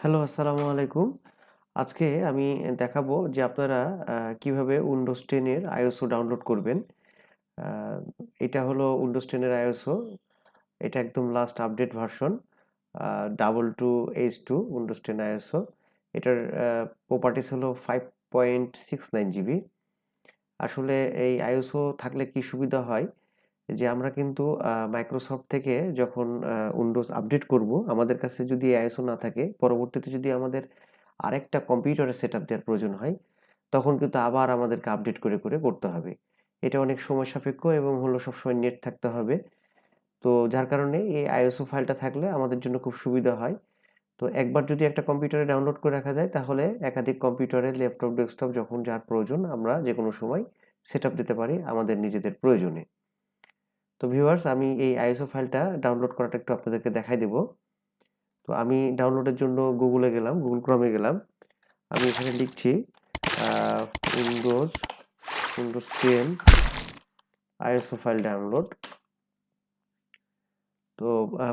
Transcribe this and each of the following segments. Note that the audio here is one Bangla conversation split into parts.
হ্যালো, আসসালামু আলাইকুম। আজকে আমি দেখাবো যে আপনারা কিভাবে উইন্ডোজ 10 এর আইএসও ডাউনলোড করবেন। আ এটা হলো উইন্ডোজ 10 এর আইএসও। এটা একদম last update version 22H2 Windows 10 ISO. এটার প্রপার্টিস হলো 5.69 জিবি। আসলে এই আইএসও থাকলে কি সুবিধা হয় যে আমরা কিন্তু মাইক্রোসফট থেকে যখন উইন্ডোজ আপডেট করব, আমাদের কাছে যদি আইএসও না থাকে, পরবর্তীতে যদি আমাদের আরেকটা কম্পিউটারে সেটআপ দেওয়ার প্রয়োজন হয়, তখন কিন্তু আবার আমাদেরকে আপডেট করে করে করতে হবে। এটা অনেক সময় সাপেক্ষ এবং হলো সবসময় নেট থাকতে হবে। তো যার কারণে এই আইএসও ফাইলটা থাকলে আমাদের জন্য খুব সুবিধা হয়। তো একবার যদি একটা কম্পিউটারে ডাউনলোড করে রাখা যায়, তাহলে একাধিক কম্পিউটারে, ল্যাপটপ, ডেস্কটপ যখন যার প্রয়োজন আমরা যেকোনো সময় সেটআপ দিতে পারি আমাদের নিজেদের প্রয়োজনে। তো ভিউয়ার্স, আমি এই আইএসও ফাইলটা ডাউনলোড করাটা একটু আপনাদেরকে দেখাই দেব। তো আমি ডাউনলোডের জন্য গুগল ক্রোমে গেলাম। আমি এখানে লিখছি Windows Windows 10 ISO file download. তো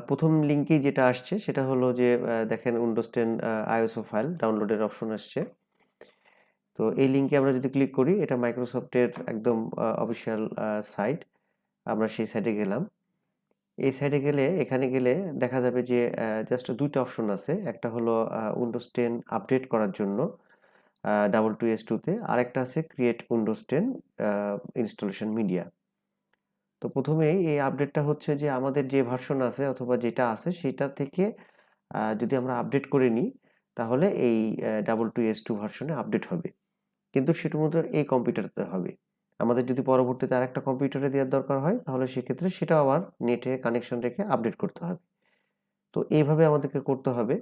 প্রথম লিঙ্কেই যেটা আসছে সেটা হলো যে দেখেন উইন্ডোজ 10 আইএসও ফাইল ডাউনলোডের অপশন আসছে। তো এই লিঙ্কে আমরা যদি ক্লিক করি, এটা মাইক্রোসফটের একদম অফিসিয়াল সাইট। আমরা সেই সাইটে গেলাম। এই সাইডে গেলে, এখানে গেলে দেখা যাবে যে জাস্ট দুইটা অপশন আছে। একটা হলো উইন্ডোজ 10 আপডেট করার জন্য 22S2-তে, আর একটা আছে ক্রিয়েট উইন্ডোজ 10 ইনস্টলেশন মিডিয়া। তো প্রথমেই এই আপডেটটা হচ্ছে যে আমাদের যে ভার্সন আছে অথবা যেটা আছে সেটা থেকে যদি আমরা আপডেট করে নিই, তাহলে এই 22S2 ভার্সনে আপডেট হবে। কিন্তু শুধুমাত্র এই কম্পিউটারতে হবে। আমাদের যদি পরবর্তীতে আরেকটা কম্পিউটারে দেওয়ার দরকার হয়, তাহলে সেক্ষেত্রে সেটাও আবার নেটে কানেকশন রেখে আপডেট করতে হবে। তো এইভাবে আমাদেরকে করতে হবে।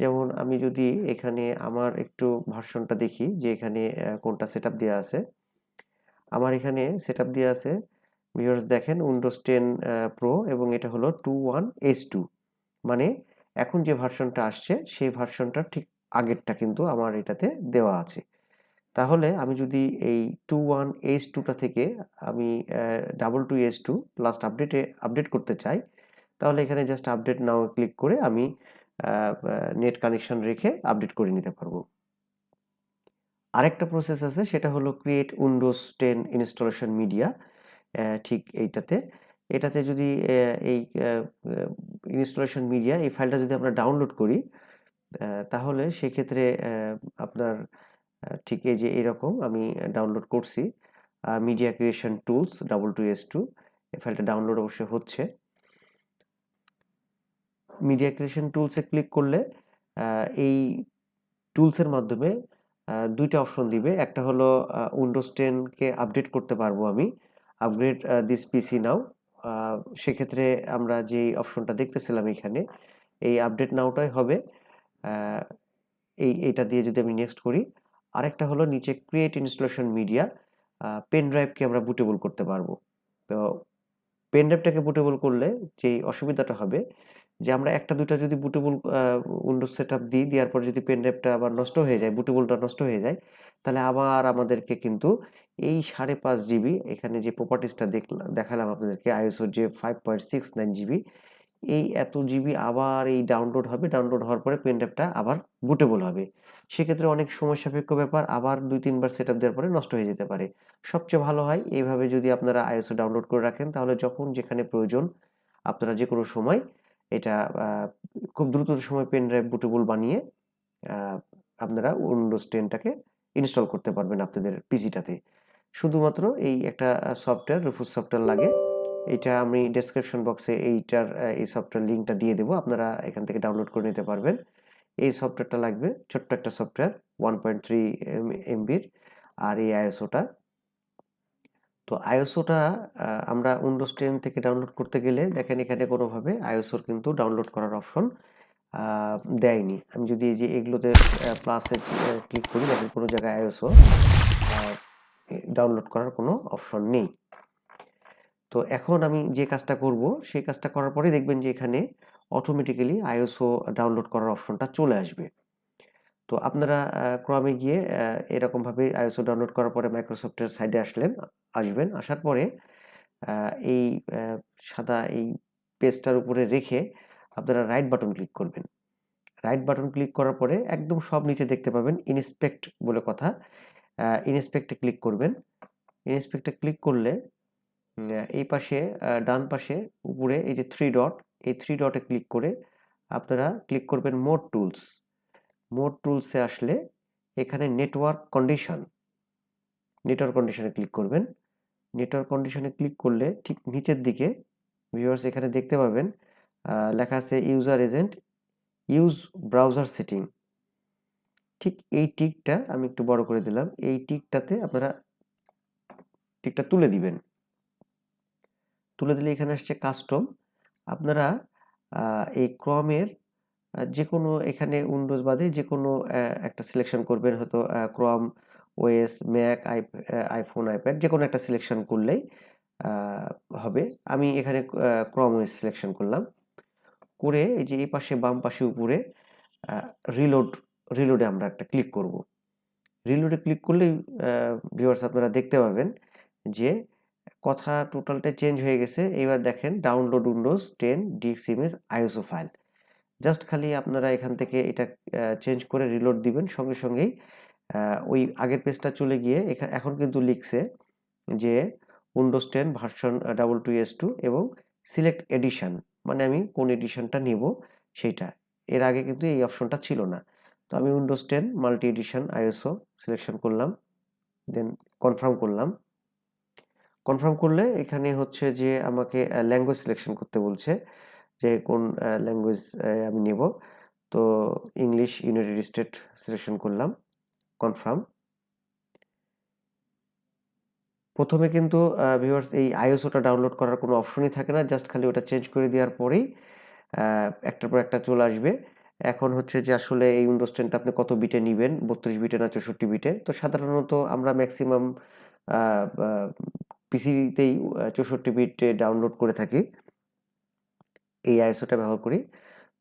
যেমন আমি যদি এখানে আমার একটু ভার্সনটা দেখি যে এখানে কোনটা সেটআপ দেওয়া আছে। আমার এখানে সেটআপ দেওয়া আছে, ভিউয়ার্স দেখেন, উইন্ডোজ 10 প্রো, এবং এটা হলো 21H2। মানে এখন যে ভার্সনটা আসছে সেই ভার্সনটা ঠিক আগেরটা কিন্তু আমার এটাতে দেওয়া আছে। তাহলে আমি যদি এই 21H2টা থেকে আমি 22H2 প্লাস আপডেট করতে চাই, তাহলে এখানে জাস্ট আপডেট নাও ক্লিক করে আমি নেট কানেকশন রেখে আপডেট করে নিতে পারবো। আরেকটা প্রসেস আছে, সেটা হলো ক্রিয়েট উইন্ডোজ 10 ইনস্টলেশন মিডিয়া। ঠিক এটাতে যদি এই ইনস্টলেশন মিডিয়া এই ফাইলটা যদি আমরা ডাউনলোড করি, তাহলে সেক্ষেত্রে আপনার ঠিক এই যে এরকম আমি ডাউনলোড করছি মিডিয়া ক্রিয়েশন টুলস 22S2। এই ফাইলটা ডাউনলোড অবশ্যই হচ্ছে। মিডিয়া ক্রিয়েশন টুলসে ক্লিক করলে এই টুলসের মাধ্যমে দুইটা অপশন দিবে। একটা হলো উইন্ডোজ 10কে আপডেট করতে পারবো আমি, আপগ্রেড দিস পিসি নাও। সেক্ষেত্রে আমরা যে অপশনটা দেখতেছিলাম এখানে, এই আপডেট নাওটাই হবে। আহ, এইটা দিয়ে যদি আমি নেক্সট করি, আরেকটা হলো নিচে ক্রিয়েট ইনস্টলেশন মিডিয়া, পেন ড্রাইভকে আমরা বুটেবল করতে পারবো। তো পেন ড্রাইভটাকে বুটেবল করলে যে অসুবিধাটা হবে, যে আমরা একটা দুইটা যদি বুটেবল উইন্ডোজ সেটআপ দেওয়ার পরে যদি পেন ড্রাইভটা আবার নষ্ট হয়ে যায়, বুটেবলটা নষ্ট হয়ে যায়, তাহলে আবার আমাদেরকে কিন্তু এই 5.5 জিবি, এখানে যে প্রপার্টিসটা দেখালাম আপনাদেরকে আইএসওর যে 5.69 জিবি, এই এত জিবি আবার এই ডাউনলোড হওয়ার পরে পেন ড্রাইভটা আবার বুটেবল হবে। সেক্ষেত্রে অনেক সময় সাপেক্ষ ব্যাপার, আবার 2-3 বার সেটআপ দেওয়ার পরে নষ্ট হয়ে যেতে পারে। সবচেয়ে ভালো হয় এইভাবে যদি আপনারা আইএসও ডাউনলোড করে রাখেন, তাহলে যখন যেখানে প্রয়োজন আপনারা যে কোনো সময় এটা খুব দ্রুত সময় পেন ড্রাইভ বুটেবল বানিয়ে আপনারা উইন্ডোজ 10টাকে ইনস্টল করতে পারবেন আপনাদের পিসিটাতে। শুধুমাত্র এই একটা সফটওয়্যার, রুফুস সফটওয়্যার লাগে। এটা আমি ডেসক্রিপশন বক্সে এই সফটওয়্যার লিঙ্কটা দিয়ে দেবো, আপনারা এখান থেকে ডাউনলোড করে নিতে পারবেন। এই সফটওয়্যারটা লাগবে, ছোট্ট একটা সফটওয়্যার, 1.3 MB-র। আর এই আইএসওটা, তো আইএসওটা আমরা উইন্ডোজ 10 থেকে ডাউনলোড করতে গেলে দেখেন এখানে কোনোভাবে আইএসওর কিন্তু ডাউনলোড করার অপশন দেয়নি। আমি যদি এই যে এগুলোতে প্লাসে ক্লিক করি, দেখেন কোনো জায়গায় আইএসও ডাউনলোড করার কোনো অপশন নেই। তো এখন আমি যে কাজটা করব, সেই কাজটা করার পরে দেখবেন যে এখানে অটোমেটিক্যালি আইএসও ডাউনলোড করার অপশনটা চলে আসবে। তো আপনারা ক্রমে গিয়ে এরকমভাবে আইএসও ডাউনলোড করার পরে মাইক্রোসফটের সাইডে আসবেন। আসার পরে এই সাদা এই পেজটার উপরে রেখে আপনারা রাইট বাটন ক্লিক করবেন। রাইট বাটন ক্লিক করার পরে একদম সব নিচে দেখতে পাবেন ইন্সপেক্ট বলে কথা, ইন্সপেক্টে ক্লিক করবেন। ইন্সপেক্টে ক্লিক করলে এই পাশে ডান পাশে উপরে এই যে থ্রি ডট, এই থ্রি ডটে ক্লিক করে আপনারা ক্লিক করবেন মোড টুলস। মোড টুলসে আসলে এখানে নেটওয়ার্ক কন্ডিশনে ক্লিক করবেন। নেটওয়ার্ক কন্ডিশনে ক্লিক করলে ঠিক নিচের দিকে ভিউয়ার্স এখানে দেখতে পাবেন লেখা আছে user agent use browser setting. ঠিক এই টিকটা আমি একটু বড় করে দিলাম, এই টিকটাতে আপনারা টিকটা তুলে দিবেন। তুলে দিলে এখানে আসছে কাস্টম। আপনারা এই ক্রমের যে কোনো এখানে উইন্ডোজ বাদে যে কোনো একটা সিলেকশন করবেন, হয়তো ক্রম ওএস, ম্যাক, আইফোন, আইপ্যাড যে কোনো একটা সিলেকশন করলেই হবে। আমি এখানে ক্রম ওএস সিলেকশন করলাম, করে এই যে এই পাশে বাম পাশে উপরে রিলোডে আমরা একটা ক্লিক করব। রিলোডে ক্লিক করলেই ভিউয়ার্স আপনারা দেখতে পাবেন যে কথা টোটালটা চেঞ্জ হয়ে গেছে। এবার দেখেন download Windows 10 disk image ISO file. Just খালি আপনারা এখান থেকে এটা চেঞ্জ করে রিলোড দিবেন, সঙ্গে সঙ্গেই ওই আগের পেজটা চলে গিয়ে এখন কিন্তু লিখছে যে উইন্ডোজ 10 ভার্সন 22S2 এবং সিলেক্ট এডিশন, মানে আমি কোন এডিশনটা নেব সেইটা। এর আগে কিন্তু এই অপশনটা ছিল না। তো আমি Windows 10 multi edition ISO selection করলাম, দেন কনফার্ম করলাম। কনফার্ম করলে এখানে হচ্ছে যে আমাকে ল্যাঙ্গুয়েজ সিলেকশন করতে বলছে যে কোন ল্যাঙ্গুয়েজ আমি নেব। তো ইংলিশ ইউনাইটেড স্টেট সিলেকশন করলাম, কনফার্ম। প্রথমে কিন্তু ভিউয়ার্স এই আইএসওটা ডাউনলোড করার কোনো অপশনই থাকে না, জাস্ট খালি ওটা চেঞ্জ করে দেওয়ার পরেই একটার পর একটা চলে আসবে। এখন হচ্ছে যে আসলে এই উইন্ডোজ 10টা আপনি কত বিটে নেবেন, 32 বিটে না 64 বিটে। তো সাধারণত আমরা ম্যাক্সিমাম পিসিতেই 64 বিটে ডাউনলোড করে থাকি, এই আইএসওটা ব্যবহার করি।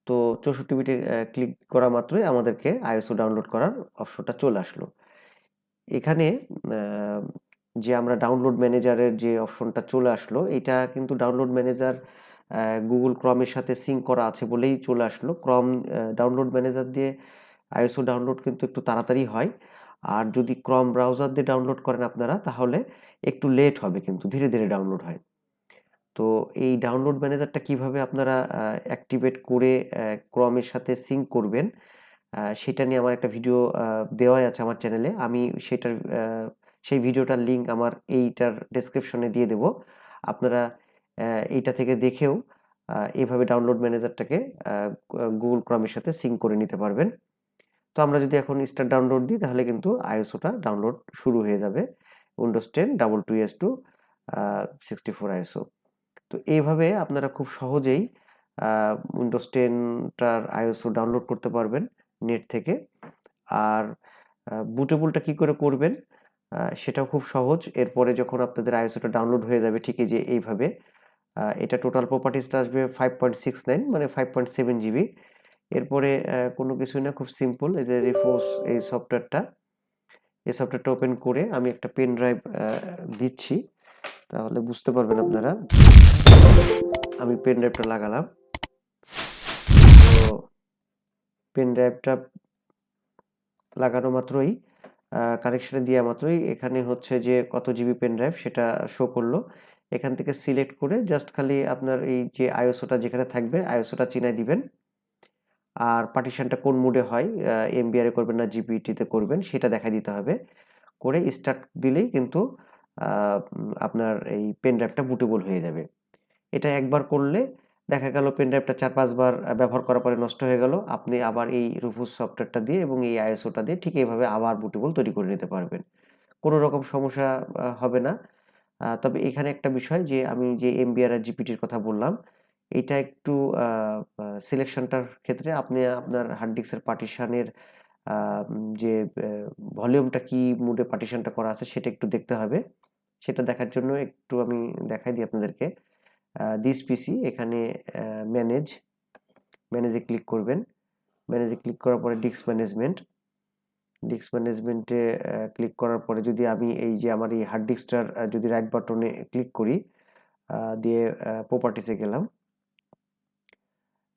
তো 64 বিটে ক্লিক করা মাত্রই আমাদেরকে আইএসও ডাউনলোড করার অপশনটা চলে আসলো। এখানে যে আমরা ডাউনলোড ম্যানেজারের যে অপশনটা চলে আসলো, এটা কিন্তু ডাউনলোড ম্যানেজার গুগল ক্রমের সাথে সিঙ্ক করা আছে বলেই চলে আসলো। ক্রম ডাউনলোড ম্যানেজার দিয়ে আইএসও ডাউনলোড কিন্তু একটু তাড়াতাড়ি হয়, আর যদি ক্রম ব্রাউজার দিয়ে ডাউনলোড করেন আপনারা তাহলে একটু লেট হবে, কিন্তু ধীরে ধীরে ডাউনলোড হয়। তো এই ডাউনলোড ম্যানেজারটা কিভাবে আপনারা অ্যাক্টিভেট করে ক্রমের সাথে সিঙ্ক করবেন সেটা নিয়ে আমার একটা ভিডিও দেওয়াই আছে আমার চ্যানেলে। আমি সেই ভিডিওটার লিঙ্ক আমার এইটার ডেসক্রিপশনে দিয়ে দেব। আপনারা এইটা থেকে দেখেও এইভাবে ডাউনলোড ম্যানেজারটাকে গুগল ক্রমের সাথে সিঙ্ক করে নিতে পারবেন। তো আমরা যদি এখন স্টার্ট ডাউনলোড দিই তাহলে কিন্তু আইএসওটা ডাউনলোড শুরু হয়ে যাবে, উইন্ডোজ 10 22S2 64 আইএসও। তো এইভাবে আপনারা খুব সহজেই উইন্ডোজ 10টার আইএসও ডাউনলোড করতে পারবেন নেট থেকে। আর বুটেবলটা কি করে করবেন সেটাও খুব সহজ। এরপরে যখন আপনাদের আইএসওটা ডাউনলোড হয়ে যাবে ঠিক এই যে এইভাবে, এটা টোটাল প্রপার্টিসটা আসবে 5.69 মানে 5.7 জিবি। এরপরে কোনো কিছুই না, খুব সিম্পল। এই যে রিফোর্স এই সফটওয়্যারটা ওপেন করে আমি একটা পেন ড্রাইভ দিচ্ছি, তাহলে বুঝতে পারবেন আপনারা। আমি পেন ড্রাইভটা লাগালাম, তো পেন ড্রাইভটা লাগানো মাত্রই কানেকশনে দেওয়া মাত্রই এখানে হচ্ছে যে কত জিবি পেন ড্রাইভ সেটা শো করলো। এখান থেকে সিলেক্ট করে জাস্ট খালি আপনার এই যে আইএসওটা যেখানে থাকবে আইএসওটা চিনাই দিবেন, আর পার্টিশনটা কোন মোডে হয়, এমবিআর এ করবেন না জিপিটিতে করবেন সেটা দেখা দিতে হবে। করে স্টার্ট দিলেই কিন্তু আপনার এই পেন ড্রাইভটা বুটেবল হয়ে যাবে। এটা একবার করলে দেখা গেল পেন ড্রাইভটা 4-5 বার ব্যবহার করার পরে নষ্ট হয়ে গেল, আপনি আবার এই রুফুস সফটওয়্যারটা দিয়ে এবং এই আইএসওটা দিয়ে ঠিক এইভাবে আবার বুটেবল তৈরি করে নিতে পারবেন, কোনো রকম সমস্যা হবে না। তবে এখানে একটা বিষয়, যে আমি যে এমবিআর আর জিপিটির কথা বললাম, এটা একটু সিলেকশনটার ক্ষেত্রে আপনি আপনার হার্ড ডিস্কের পার্টিশনের যে ভলিউমটা কি মুডে পার্টিশনটা করা আছে সেটা একটু দেখতে হবে। সেটা দেখার জন্য একটু আমি দেখাই দিই আপনাদেরকে। দিস পিসি, এখানে ম্যানেজে ক্লিক করবেন। ম্যানেজে ক্লিক করার পরে ডিস্ক ম্যানেজমেন্টে ক্লিক করার পরে যদি আমি এই যে আমার এই হার্ড ডিস্কটার যদি রাইট বাটনে ক্লিক করি, দিয়ে প্রপার্টিসে গেলাম,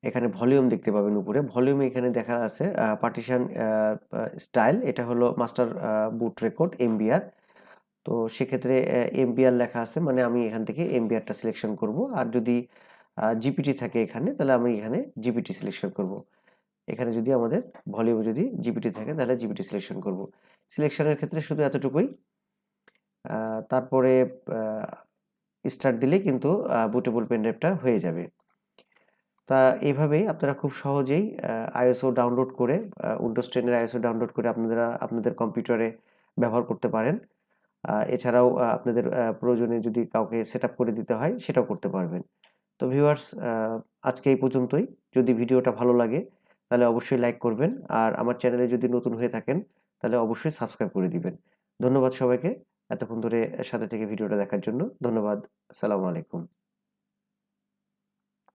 এখানে ভলিউম দেখতে পাবেন উপরে, ভলিউমে এখানে দেখা আছে পার্টিশন স্টাইল, এটা হলো মাস্টার বুট রেকর্ড এমবিআর। তো সেক্ষেত্রে এমবিআর লেখা আছে, মানে আমি এখান থেকে এমবিআরটা সিলেকশন করব। আর যদি জিপিটি থাকে এখানে, তাহলে আমি এখানে জিপিটি সিলেকশন করব। এখানে যদি আমাদের ভলিউমে যদি জিপিটি থাকে তাহলে জিপিটি সিলেকশন করব। সিলেকশনের ক্ষেত্রে শুধু এতটুকুই। তারপরে স্টার্ট দিলেই কিন্তু বুটেবল পেনড্রাইভটা হয়ে যাবে। তা এইভাবেই আপনারা খুব সহজেই আইএসও ডাউনলোড করে, উইন্ডোজ 10-এর আইএসও ডাউনলোড করে আপনারা আপনাদের কম্পিউটারে ব্যবহার করতে পারেন। এছাড়াও আপনাদের প্রয়োজনে যদি কাউকে সেটআপ করে দিতে হয় সেটাও করতে পারবেন। তো ভিউয়ার্স, আজকে এই পর্যন্তই। যদি ভিডিওটা ভালো লাগে তাহলে অবশ্যই লাইক করবেন, আর আমার চ্যানেলে যদি নতুন হয়ে থাকেন তাহলে অবশ্যই সাবস্ক্রাইব করে দিবেন। ধন্যবাদ সবাইকে এতক্ষণ ধরে সাথে থেকে ভিডিওটা দেখার জন্য। ধন্যবাদ। আসসালামু আলাইকুম।